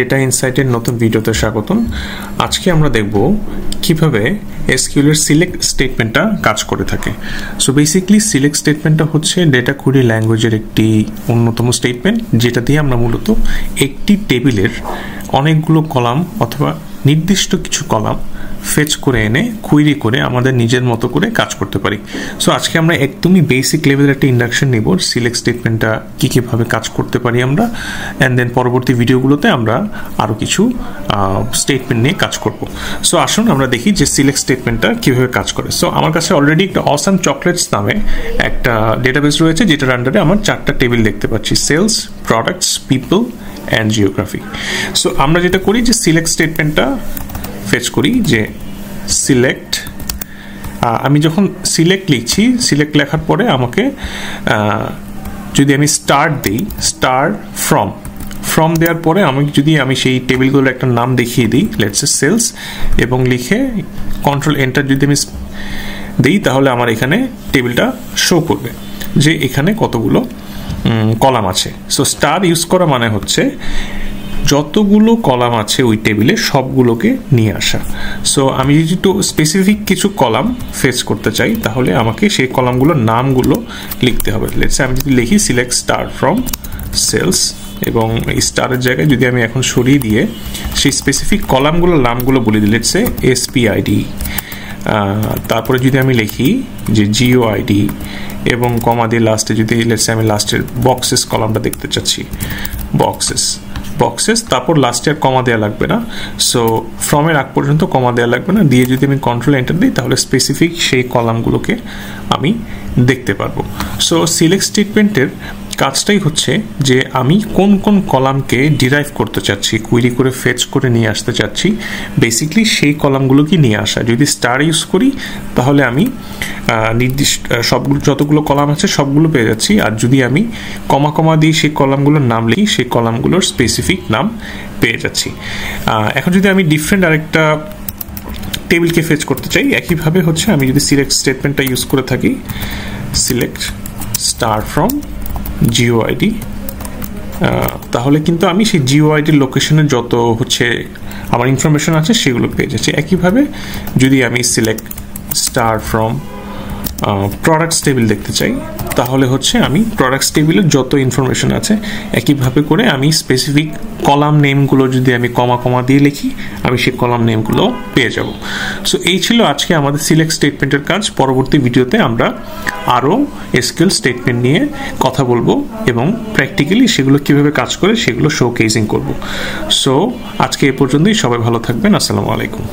Data ইনসাইটের নতুন ভিডিওতে স্বাগতম। আজকে আমরা দেখব কিভাবে এসকিউএল এর সিলেক্ট স্টেটমেন্টটা কাজ করে থাকে। সো বেসিক্যালি সিলেক্ট স্টেটমেন্টটা হচ্ছে ডেটা কোয়েরি ল্যাঙ্গুয়েজের একটি অন্যতম স্টেটমেন্ট, যেটা দিয়ে আমরা মূলত একটি টেবিলের অনেকগুলো কলাম অথবা নির্দিষ্ট কিছু কলাম ফেচ করে এনে কুইরি করে আমাদের নিজের মতো করে কাজ করতে পারি। সো আজকে আমরা একদমই বেসিক লেভেলের একটা ইন্ডাকশন নিব সিলেক্ট স্টেটমেন্টটা কীভাবে কাজ করতে পারি আমরা, অ্যান্ড দেন পরবর্তী ভিডিওগুলোতে আমরা আরও কিছু স্টেটমেন্ট নিয়ে কাজ করব। সো আসুন আমরা দেখি যে সিলেক্ট স্টেটমেন্টটা কীভাবে কাজ করে। সো আমার কাছে অলরেডি একটা অসাম চকলেটস নামে একটা ডেটাবেস রয়েছে, যেটার আন্ডারে আমার 4টা টেবিল দেখতে পাচ্ছি: sales, products, people and geography. So আমরা যেটা করি যে সিলেক্ট স্টেটমেন্টটা ফেচ করি যে সিলেক্ট, আমি যখন সিলেক্ট লিখছি, সিলেক্ট লেখার পরে আমাকে যদি আমি স্টার্ট দিই, স্টার ফ্রম দেওয়ার পরে আমি সেই টেবিলগুলোর একটা নাম দেখিয়ে দিই, লেটস সে সেলস, এবং লিখে কন্ট্রোল এন্টার যদি আমি দিই, তাহলে আমার এখানে টেবিলটা শো করবে যে এখানে কতগুলো কলাম আছে। সো স্টার ইউজ করা মানে হচ্ছে যতগুলো কলাম আছে ওই টেবিলে সবগুলোকে নিয়ে আসা। সো আমি যদি একটু স্পেসিফিক কিছু কলাম ফেচ করতে চাই, তাহলে আমাকে সেই কলামগুলোর নামগুলো লিখতে হবে। লেটস আমি যদি লিখি সিলেক্ট স্টার ফ্রম সেলস, এবং এই স্টারের জায়গায় যদি আমি এখন সরিয়ে দিয়ে সেই স্পেসিফিক কলামগুলোর নামগুলো বলে দিই, লেটস এসপিআইডি, তারপরে যদি আমি লিখি যে জিওআইডি এবং কমা দিয়ে লাস্টে যদি লেটস আমি লাস্টের বক্সেস কলামটা দেখতে চাচ্ছি, বক্সেস, তারপর লাস্টে আর কমা দেওয়া লাগবে না। সো ফ্রমের আগ পর্যন্ত কমা দেওয়া লাগবে না, দিয়ে যদি আমি কন্ট্রোল এন্টার দিই, তাহলে স্পেসিফিক সেই কলামগুলোকে আমি দেখতে পারবো। সো সিলেক্ট স্টেটমেন্টের কাজটাই হচ্ছে যে আমি কোন কোন কলামকে ডিরাইভ করতে চাচ্ছি, কুইরি করে ফেচ করে নিয়ে আসতে চাচ্ছি, বেসিক্যালি সেই কলামগুলোকে নিয়ে আসা। যদি স্টার ইউজ করি তাহলে আমি নির্দিষ্ট সবগুলো যতগুলো কলাম আছে সবগুলো পেয়ে যাচ্ছি, আর যদি আমি কমা দিয়ে সেই কলামগুলোর নাম লিখি, সেই কলামগুলোর স্পেসিফিক নাম পেয়ে যাচ্ছি। এখন যদি আমি ডিফারেন্ট আরেকটা টেবিলকে ফেচ করতে চাই, একইভাবে হচ্ছে আমি যদি সিলেক্ট স্টেটমেন্টটা ইউজ করে থাকি, সিলেক্ট স্টার ফ্রম জিওআইডি, তাহলে কিন্তু আমি সেই জিওআইডির লোকেশনের যত হচ্ছে আমার ইনফরমেশন আছে সেগুলো পেয়ে যাচ্ছি। একইভাবে যদি আমি select star from products table দেখতে চাই, তাহলে হচ্ছে আমি প্রোডাক্টস টেবিলের যত ইনফরমেশন আছে একইভাবে করে আমি স্পেসিফিক কলাম নেমগুলো যদি আমি কমা দিয়ে লিখি, আমি সেই কলাম নেমগুলো পেয়ে যাব। সো এই ছিল আজকে আমাদের সিলেক্ট স্টেটমেন্টের কাজ। পরবর্তী ভিডিওতে আমরা আরও এসকিউএল স্টেটমেন্ট নিয়ে কথা বলবো এবং প্র্যাকটিক্যালি সেগুলো কিভাবে কাজ করে সেগুলো শোকেসিং করব। সো আজকে এ পর্যন্তই, সবাই ভালো থাকবেন। আসসালামু আলাইকুম।